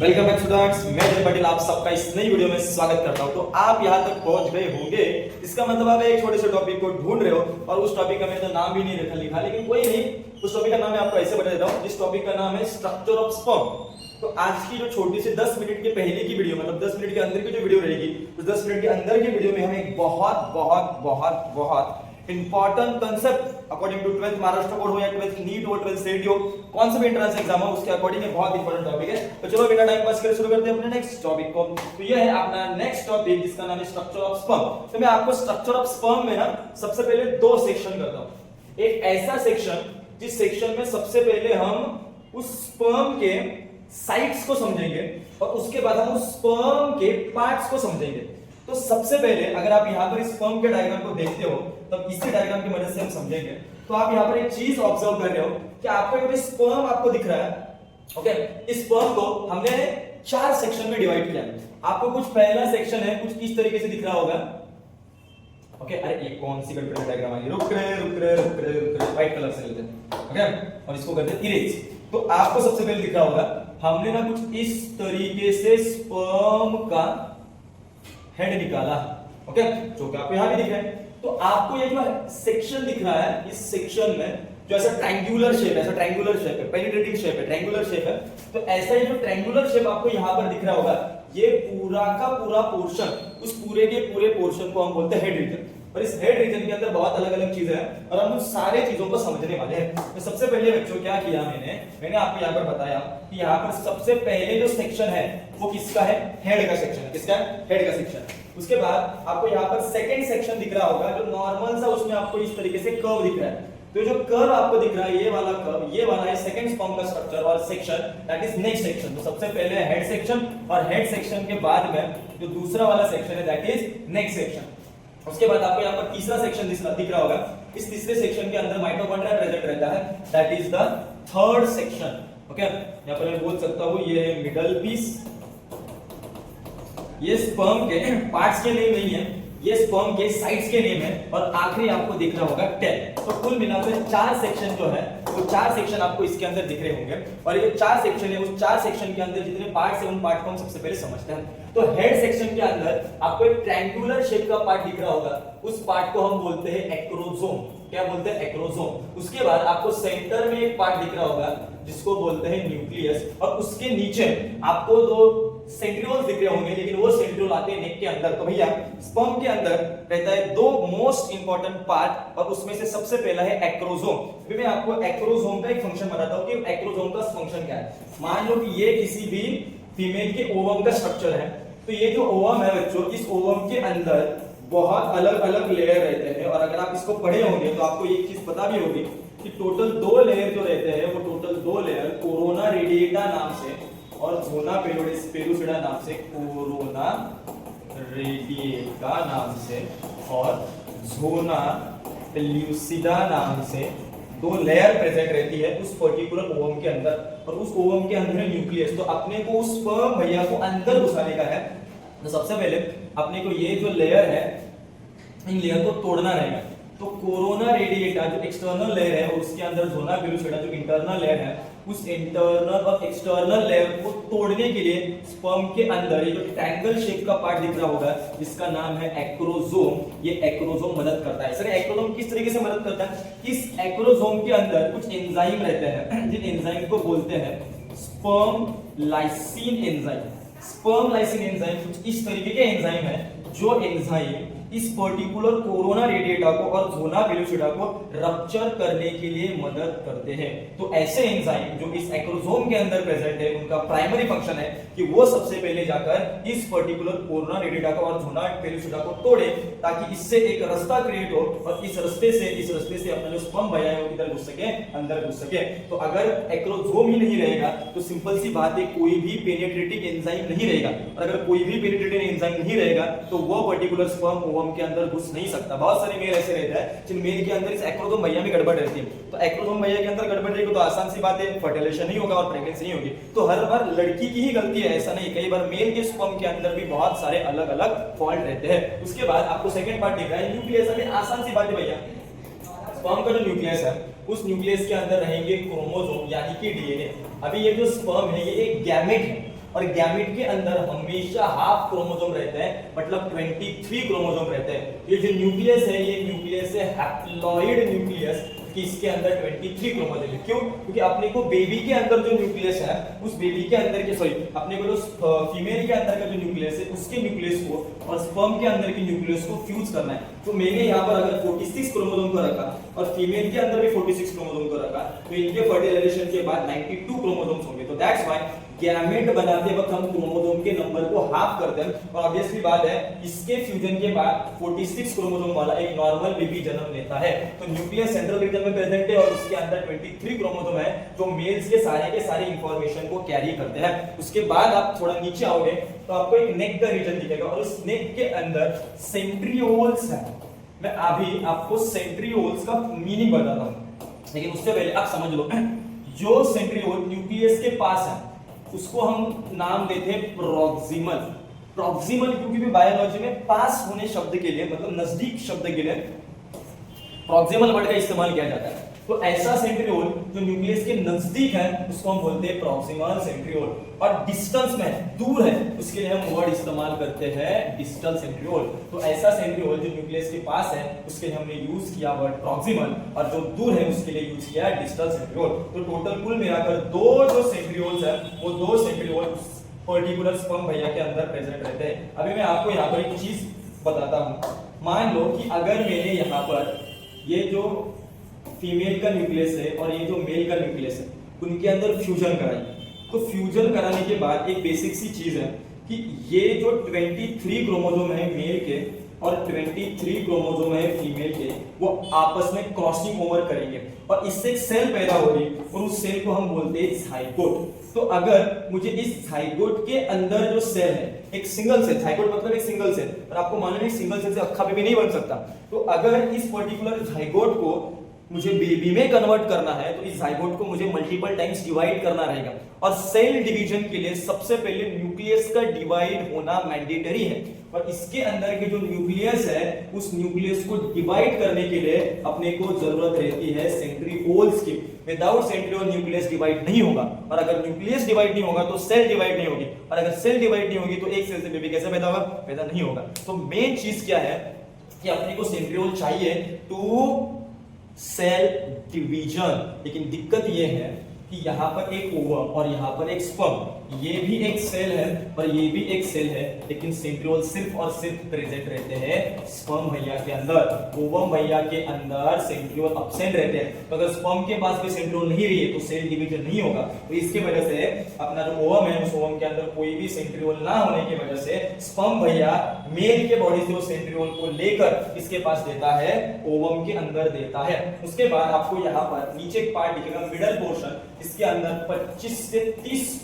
Welcome back students, मैं जय पाटिल आप सबका इस नई वीडियो में स्वागत करता हूं। तो आप यहां तक पहुंच गए होंगे, इसका मतलब आप एक छोटे से टॉपिक को ढूंढ रहे हो और उस टॉपिक का मैंने तो नाम भी नहीं लिखा, लेकिन कोई नहीं, उस टॉपिक का नाम मैं आपको ऐसे बता देता हूं। जिस टॉपिक का नाम है स्ट्रक्चर ऑफ स्पर्म। तो आज की जो छोटी सी 10 मिनट के पहले की वीडियो, मतलब 10 मिनट के अंदर की जो वीडियो रहेगी, उस 10 मिनट के अंदर की वीडियो में हम एक बहुत बहुत बहुत बहुत important concept according to 12th Maharashtra board हो या 12th नीट हो, 12th सेट हो, कौन सा भी एंट्रेंस एग्जाम हो, उसके अकॉर्डिंग एक बहुत इंपॉर्टेंट टॉपिक है। तो चलो बिना टाइम पास करे शुरू करते हैं अपने नेक्स्ट टॉपिक को। तो ये है अपना नेक्स्ट टॉपिक, जिसका नाम है स्ट्रक्चर ऑफ स्पर्म। तो मैं आपको स्ट्रक्चर ऑफ स्पर्म में ना सबसे पहले दो सेक्शन करता हूं। एक ऐसा सेक्शन जिस सेक्शन में सबसे पहले हम उस स्पर्म के साइट्स को समझेंगे और उसके बाद हम उस स्पर्म के पार्ट्स को समझेंगे। तो सबसे पहले अगर आप यहाँ पर इस स्पर्म के डायग्राम को देखते हो, तब इसी डायग्राम की मदद से हम समझेंगे। तो आप यहाँ पर एक चीज ऑब्जर्व कर रहे हो कि आपको एक स्पर्म आपको दिख रहा है। ओके, इस स्पर्म को हमने 4 सेक्शन में डिवाइड किया। आपको कुछ पहला सेक्शन है, कुछ इस तरीके से दिख रहा होगा। ओके, अरे ये कौन सी गड़बड़ डायग्राम आई, रुक रहे व्हाइट कलर से लेते हैं। ओके, और इसको करते हैं इरेज। तो आपको सबसे पहले दिख रहा होगा, हमने ना कुछ इस तरीके से स्पर्म का हेड निकाला। ओके, जो कि आपको यहां भी दिख रहा है। तो आपको ये जो सेक्शन दिख रहा है, इस सेक्शन में जो ऐसा ट्रायंगुलर शेप है, पेनिट्रेटिंग शेप है, ट्रायंगुलर शेप है। तो ऐसा ही जो ट्रायंगुलर शेप आपको यहां पर दिख रहा होगा, ये पूरा का पूरा पोर्शन, उस पूरे के पूरे पोर्शन को हम बोलते हैं हेड रीजन। और इस हेड रीजन के अंदर बहुत अलग अलग चीजें हैं और हम उन सारे चीजों को समझने वाले हैं। तो सबसे पहले बच्चों क्या किया मैंने आपको यहाँ पर बताया कि यहाँ पर सबसे पहले जो सेक्शन है वो किसका है, हेड का सेक्शन है। किसका है, हेड का सेक्शन। उसके बाद आपको यहाँ पर सेकंड सेक्शन दिख रहा होगा, जो नॉर्मल सा, उसमें आपको इस तरीके से कर्व दिख रहा है। तो जो कर्व आपको दिख रहा है, ये वाला कर्व, ये वाला है सेकंड स्पर्म का स्ट्रक्चर और section, that is next section. तो सबसे पहले है हेड सेक्शन और हेड सेक्शन के बाद में जो दूसरा वाला सेक्शन है, दैट इज नेक्स्ट सेक्शन। उसके बाद आपको यहाँ पर तीसरा सेक्शन दिख रहा होगा। इस तीसरे सेक्शन के अंदर माइटोकॉन्ड्रिया प्रेजेंट रहता है, that is the third section. Okay, यहाँ पर मैं बोल सकता हूँ ये मिडल पीस। ये स्पर्म के पार्ट्स के नेम नहीं है, ये स्पर्म के साइड्स के नेम है। और आखिरी आपको दिख रहा होगा टेल। तो कुल मिलाकर 4 सेक्शन जो है, वो 4 सेक्शन आपको इसके अंदर दिख रहे होंगे। और ये 4 सेक्शन है, उस 4 सेक्शन के अंदर जितने पार्ट्स हैं, उन पार्ट को हम सबसे पहले समझते हैं। तो हेड सेक्शन के अंदर आपको एक ट्रायंगुलर शेप का पार्ट दिख रहा होगा, उस पार्ट को हम बोलते हैं एक्रोसोम। क्या बोलते हैं, एक्रोसोम। उसके बाद आपको सेंटर में एक पार्ट दिख रहा होगा जिसको बोलते हैं न्यूक्लियस, और उसके नीचे आपको 2 सेंट्रियोल्स दिख रहे होंगे, लेकिन वो सेंट्रियोल आते हैं नेक के अंदर। तो भैया स्पर्म के अंदर रहता है 2 मोस्ट इंपॉर्टेंट पार्ट, और उसमें से सबसे पहला है एक्रोसोम। अभी मैं आपको एक्रोसोम का एक फंक्शन बताता हूं कि एक्रोसोम का फंक्शन क्या है। मान लो कि ये किसी भी फीमेल के ओवम का स्ट्रक्चर है। तो ये जो ओवम है बच्चों, इस ओवम के अंदर बहुत अलग अलग लेयर रहते हैं, और अगर आप इसको पढ़े होंगे तो आपको एक चीज पता भी होगी कि टोटल 2 लेयर जो रहते हैं, वो टोटल 2 लेयर कोरोना रेडिएटा नाम से और जोना पेलुसिडा नाम से, कोरोना रेडिएटा नाम से और जोना पेलुसिडा नाम से 2 लेयर प्रेजेंट रहती है उस पर्टिकुलर ओवम के अंदर। और उस ओवम के अंदर है न्यूक्लियस। तो अपने को उस स्पर्म भैया को अंदर घुसाने का है। तो सबसे पहले अपने को ये जो लेयर है, इन लेयर को तोड़ना रहेगा। तो कोरोना रेडिएटा जो एक्सटर्नल लेयर है, और उसके अंदर जोना पेलुसिडा जो इंटरनल लेयर है, उस इंटरनल और एक्सटर्नल लेयर को तोड़ने के लिए स्पर्म के अंदर ये जो ट्रायंगल शेप का पार्ट दिख रहा होगा, जिसका नाम है एक्रोसोम, ये एक्रोसोम मदद करता है। सर एक्रोसोम किस तरीके से मदद करता है? इस एक्रोसोम के अंदर कुछ एंजाइम रहते हैं, जिन एंजाइम को बोलते हैं sperm lysine enzyme. Sperm lysine enzyme कुछ इस तरीके के एंजाइम है, जो एंजाइम इस पर्टिकुलर कोरोना रेडिएटा को और जोना पेलुसिडा को रप्चर करने के लिए मदद करते हैं। तो ऐसे एंजाइम जो इस एक्रोसोम के अंदर प्रेजेंट है, उनका प्राइमरी फंक्शन है कि वो सबसे पहले जाकर इस पर्टिकुलर कोरोना रेडिएटा को और जोना पेलुसिडा को तोड़े, ताकि इससे एक रास्ता क्रिएट हो और इस रास्ते से अपना जो स्पर्म भैया है वो किधर घुस सके, अंदर घुस सके। तो अगर एक्रोसोम ही नहीं रहेगा तो सिंपल सी बात है, कोई भी पेनिट्रेटिंग एंजाइम नहीं रहेगा। और अगर कोई भी पेनिट्रेटिंग एंजाइम नहीं रहेगा तो वो पर्टिकुलर स्पर्म के अंदर घुस नहीं सकता। बहुत सारे मेल ऐसे रहते हैं जिन मेल के अंदर इस एक्रोसोम भैया में गड़बड़ रहती है। तो एक्रोसोम भैया के अंदर गड़बड़ रहेगी तो आसान सी बात है, फर्टिलाइजेशन नहीं होगा और प्रेगनेंसी नहीं होगी। तो हर बार लड़की की ही गलती है ऐसा नहीं, कई बार मेल के स्पर्म के अंदर भी बहुत सारे अलग अलग फॉल्ट रहते हैं। उसके बाद आपको सेकंड पार्ट दिख रहा है न्यूक्लियस। अभी आसान सी बात है भैया, स्पर्म का जो न्यूक्लियस है, उस न्यूक्लियस के अंदर रहेंगे क्रोमोसोम यानी कि डीएनए। अभी ये जो स्पर्म है ये एक गैमेट है, और गैमेट के अंदर हमेशा हाफ क्रोमोसोम रहते हैं, मतलब 23 क्रोमोसोम रहते हैं। ये जो न्यूक्लियस है ये न्यूक्लियस है हैप्लॉइड न्यूक्लियस, कि इसके अंदर 23 क्रोमोसोम है। क्यों? क्योंकि अपने को बेबी के अंदर जो न्यूक्लियस है उस बेबी के अंदर के अपने को जो फीमेल के अंदर का जो न्यूक्लियस है उसके न्यूक्लियस को और स्पर्म के अंदर के न्यूक्लियस को फ्यूज करना है। तो मैंने यहाँ पर अगर 46 क्रोमोसोम को रखा और फीमेल के अंदर भी 46 क्रोमोसोम को रखा, तो इनके फर्टिलाइजेशन के बाद 92 क्रोमोसोम्स होंगे। तो दैट्स व्हाई गैमेट बनाते वक्त हम क्रोमोसोम के नंबर को हाफ करते हैं। और ऑब्वियसली बात है इसके फ्यूजन के बाद 46 क्रोमोसोम वाला एक नॉर्मल बेबी जन्म लेता है। तो न्यूक्लियस सेंट्रल रीजन में प्रेजेंट है और उसके अंदर 23 क्रोमोसोम है जो मेल्स के सारे इंफॉर्मेशन को कैरी करते हैं। उसके बाद आप थोड़ा नीचे आओगे तो आपको एक नेक का रीजन दिखेगा और उस नेक के अंदर सेंट्रियोल्स है। मैं अभी आपको सेंट्रियोल्स का मीनिंग बताता हूं, लेकिन उससे पहले आप समझ लो जो सेंट्रियोल न्यूक्लियस के पास है उसको हम नाम देते हैं प्रॉक्सिमल। प्रॉक्सिमल क्योंकि बायोलॉजी में पास होने शब्द के लिए, मतलब नजदीक शब्द के लिए प्रॉक्सिमल वर्ड का इस्तेमाल किया जाता है। तो ऐसा सेंट्रियोल जो न्यूक्लियस के नजदीक है उसको हम बोलते हैं प्रॉक्सिमल सेंट्रियोल, और डिस्टेंस में दूर है उसके लिए हम वर्ड इस्तेमाल करते हैं डिस्टल सेंट्रियोल। तो ऐसा सेंट्रियोल जो न्यूक्लियस के पास है उसके लिए हमने यूज किया वर्ड प्रॉक्सिमल, और जो दूर है उसके लिए यूज किया डिस्टल सेंट्रियोल। तो टोटल कुल मिलाकर दो जो सेंट्रियोल्स है वो दो सेंट्रियोल पर्टिकुलर स्पर्म भैया के अंदर प्रेजेंट रहते हैं। अभी मैं आपको यहाँ पर एक चीज बताता हूँ। मान लो कि अगर मैंने यहाँ पर ये जो फीमेल का न्यूक्लियस है और ये जो मेल का न्यूक्लियस है उनके अंदर फ्यूजन कराई, तो फ्यूजन कराने के बाद एक बेसिक सी चीज है कि ये जो 23 क्रोमोसोम है मेल के और 23 क्रोमोसोम है फीमेल के, वो आपस में क्रॉसिंग ओवर करेंगे और इससे एक सेल पैदा होगी और उस सेल को हम बोलते हैं जाइगोट। तो अगर मुझे इस जाइगोट के अंदर जो सेल है, एक सिंगल सेल, जाइगोट मतलब एक सिंगल सेल, और आपको मालूम है सिंगल सेल से अक्खा बेबी नहीं बन सकता, तो अगर इस पर्टिकुलर जाइगोट को मुझे बेबी में कन्वर्ट करना है तो इस जाइगोट को मुझे मल्टीपल टाइम्स डिवाइड करना रहेगा। और सेल डिवीजन के लिए सबसे पहले न्यूक्लियस का डिवाइड होना मैंडेटरी है, और इसके अंदर के जो न्यूक्लियस है उस न्यूक्लियस को डिवाइड करने के लिए अपने को जरूरत रहती है सेंट्रियोल्स की। विदाउट सेंट्रियोल न्यूक्लियस डिवाइड नहीं होगा, और अगर न्यूक्लियस डिवाइड नहीं होगा तो सेल डिवाइड नहीं होगी, और अगर सेल डिवाइड नहीं होगी तो एक सेल से बेबी कैसे पैदा होगा? पैदा नहीं होगा। तो मेन चीज क्या है कि अपने को सेंट्रियोल चाहिए टू सेल डिवीजन। लेकिन दिक्कत यह है कि यहाँ पर एक ओवम और यहाँ पर एक स्पर्म, ये भी एक सेल है और ये भी एक सेल है, लेकिन सेंट्रियोल सिर्फ और सिर्फ प्रेजेंट रहते हैं स्पर्म भैया के अंदर। ओवम भैया के अंदर सेंट्रियोल एब्सेंट रहते हैं। तो अगर स्पर्म के पास भी सेंट्रियोल नहीं रही है तो सेल डिवीजन नहीं होगा। तो इसकी वजह से अपना जो ओवम है उस ओवम के अंदर कोई भी सेंट्रियोल ना होने की वजह से स्पर्म भैया मेल के बॉडी से वो सेंट्रियोल को लेकर इसके पास देता है, ओवम के अंदर देता है। उसके बाद आपको यहाँ पर नीचे एक पार्ट दिखेगा मिडल पोर्शन, इसके अंदर 25 से 30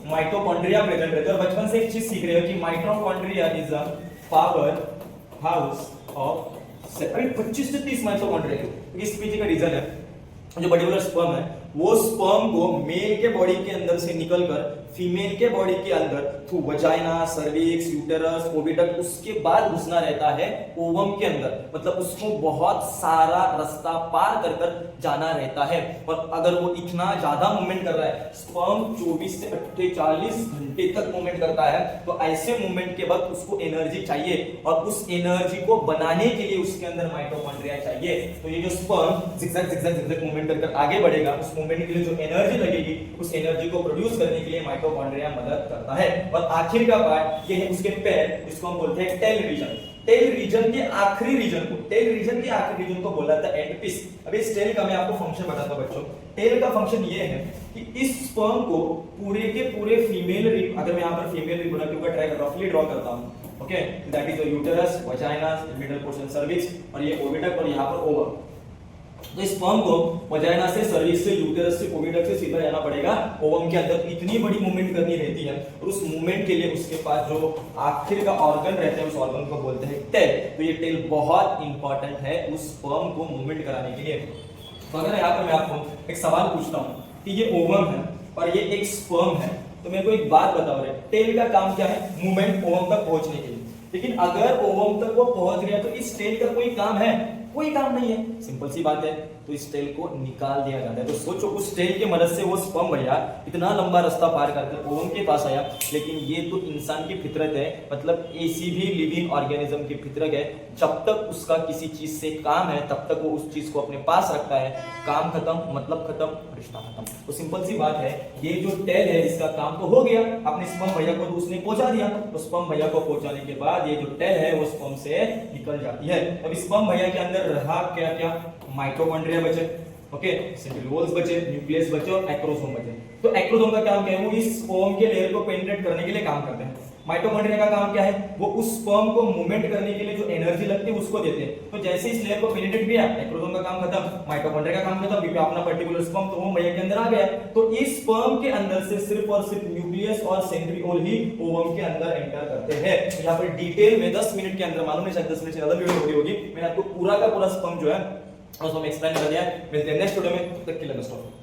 माइटोकॉन्ड्रिया प्रेजेंट रहते हैं। और बचपन से एक चीज सीख रहे हो कि mitochondria is a power house of cell. अभी 25 से 30 माइटोकॉन्ड्रिया, इस पीछे का रीजन है जो पर्टिकुलर स्पर्म है वो स्पर्म को मेल के बॉडी के अंदर से निकलकर फीमेल के बॉडी के अंदर through vagina, cervix, uterus, oviduct, उसके बाद घुसना रहता है ओवम के अंदर। मतलब उसको बहुत सारा रास्ता पार कर कर जाना रहता है। और अगर वो इतना ज्यादा मूवमेंट कर रहा है, स्पर्म 24 से 48 घंटे तक मूवमेंट करता है, तो ऐसे मूवमेंट के बाद उसको एनर्जी चाहिए, और उस एनर्जी को बनाने के लिए उसके अंदर माइटोकॉन्ड्रिया चाहिए। तो ये जो sperm zigzag zigzag zigzag movement कर आगे बढ़ेगा, उस मूवमेंट के लिए जो एनर्जी लगेगी उस एनर्जी को प्रोड्यूस करने के लिए माइटोकॉन्ड्रिया मदद करता है। और आखिर का पार्ट ये है उसके पैर, इसको हम बोलते हैं टेल रीजन। टेल रीजन के आखिरी रीजन को, टेल रीजन के आखिरी रीजन को बोला था एंड पीस। अभी इस टेल का मैं आपको फंक्शन बताता हूं बच्चों। टेल का फंक्शन ये है कि इस स्पर्म को पूरे के पूरे फीमेल रिप, अगर मैं यहां पर फीमेल रिप्रोडक्टिव का ट्रैक रफली ड्रॉ करता हूं, okay, that is your uterus, vagina, middle portion cervix, और ये ओविडक्ट, और यहां पर ओवम। तो इस स्पर्म को वजाइना से, सर्विक्स से, यूटेरस से, ओविडक्ट से सीधा जाना पड़ेगा ओवम के अंदर। इतनी बड़ी मूवमेंट करनी रहती है, और उस मूवमेंट के लिए उसके पास जो आखिर का ऑर्गन रहता है उस ऑर्गन को बोलते हैं टेल। तो ये टेल बहुत इंपॉर्टेंट है उस स्पर्म को मूवमेंट कराने के लिए। तो अगर यहाँ पर मैं आपको एक सवाल पूछता हूँ कि ये ओवम है और ये एक स्पर्म है, तो मेरे को एक बात बताओ रे, टेल का काम क्या है? मूवमेंट ओवम तक पहुंचने के लिए। लेकिन अगर ओवम तक वो पहुंच गया तो इस टेल का कोई काम है? कोई काम नहीं है, सिंपल सी बात है। तो इस टेल को निकाल दिया जाता है। तो सोचो उस टेल की मदद से वो स्पर्म भैया इतना लंबा रास्ता पार करके ओवम के पास आया। लेकिन ये तो इंसान की फितरत है, मतलब किसी भी लिविंग ऑर्गेनिज्म की फितरत है, जब तक उसका किसी चीज से काम है तब तक वो उस चीज को अपने पास रखता है। काम खत्म, मतलब खत्म, रिश्ता खत्म। तो सिंपल सी बात है, ये जो टेल है इसका काम तो हो गया, अपने स्पर्म भैया को तो उसने पहुंचा दिया। तो स्पर्म भैया को पहुंचाने के बाद ये जो टेल है वो स्पर्म से निकल जाती है। अब स्पर्म भैया के अंदर रहा क्या क्या, माइटोकॉन्ड्रिया बचे, ओके, सेंट्रियोल्स बचे, न्यूक्लियस बचे और एक्रोसोम बचे। तो एक्रोसोम का काम क्या है, वो इस स्पर्म के लेयर को पेनिट्रेट करने के लिए काम करते हैं। माइटोकॉन्ड्रिया का काम क्या है, वो उस स्पर्म को मूवमेंट करने के लिए जो एनर्जी लगती है उसको देते हैं। तो जैसे इस लेयर को पेनिट्रेट किया, एक्रोसोम का काम खत्म, माइटोकॉन्ड्रिया का काम खत्म, क्योंकि अपना पर्टिकुलर स्पर्म तो वो भैया के अंदर आ गया। तो इस स्पर्म के अंदर से सिर्फ और सिर्फ न्यूक्लियस और सेंट्रियोल ही ओवम के अंदर एंटर करते हैं। यहाँ पर डिटेल में 10 मिनट के अंदर, मालूम नहीं शायद 10 मिनट से ज्यादा वीडियो हो रही होगी, मैंने आपको पूरा का पूरा स्पर्म जो है उसको एक्सप्लेन कर दिया है। मिलते हैं नेक्स्ट वीडियो में, तब तक के लिए दोस्तों।